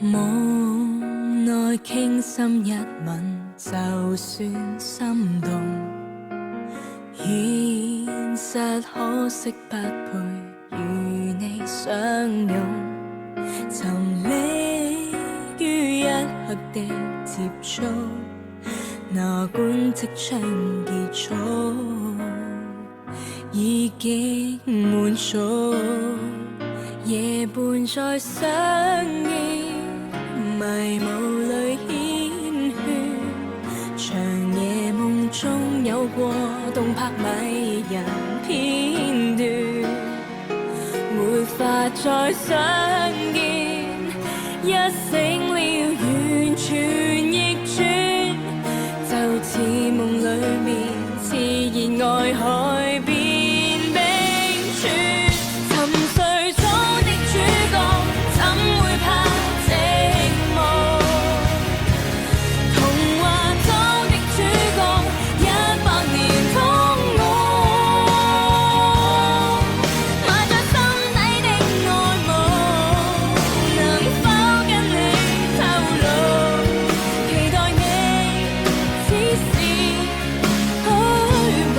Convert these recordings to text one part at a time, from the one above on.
夢內傾心一吻，就算心動。現實可惜不配與你相擁，沉溺於一刻的接觸，哪管即將結束，已經滿足。夜伴在相依，迷霧裏牽牽，長夜夢中有過動魄迷人片段，沒法再相見，一醒了完全逆轉，就似夢裏面熾熱愛海邊冰川，沉睡中的主角怎會怕寂寞，童話中的主角100年通我，埋在心底的愛慕，能否跟你透露，期待你只是虛無。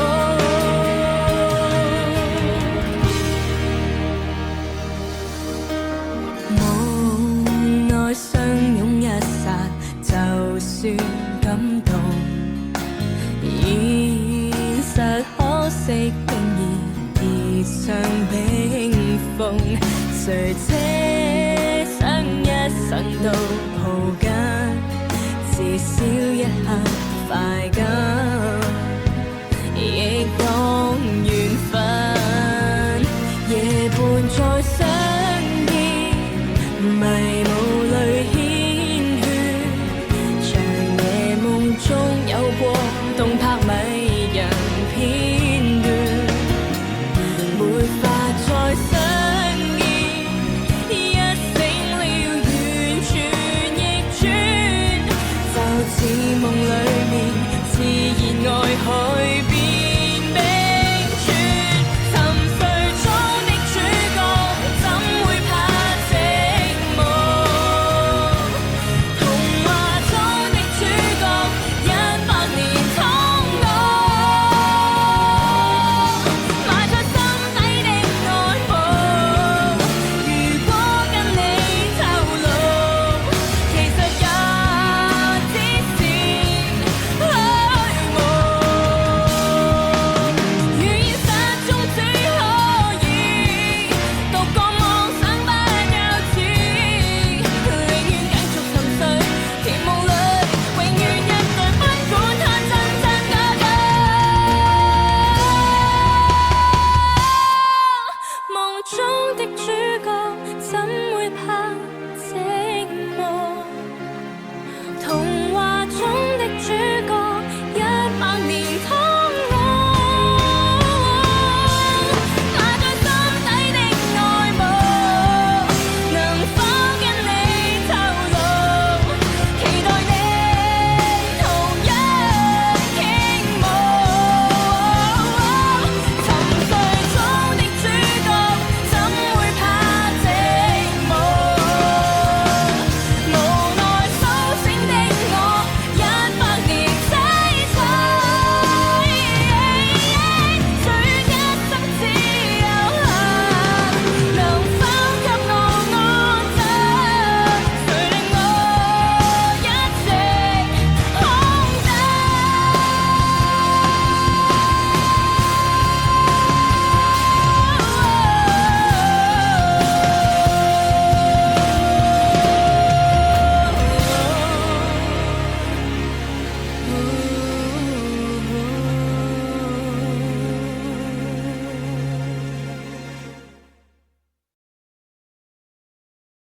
夢內相擁一剎，就算感動，現實可惜經已跌上冰封，誰奢想一生都抱緊，至少一刻快感。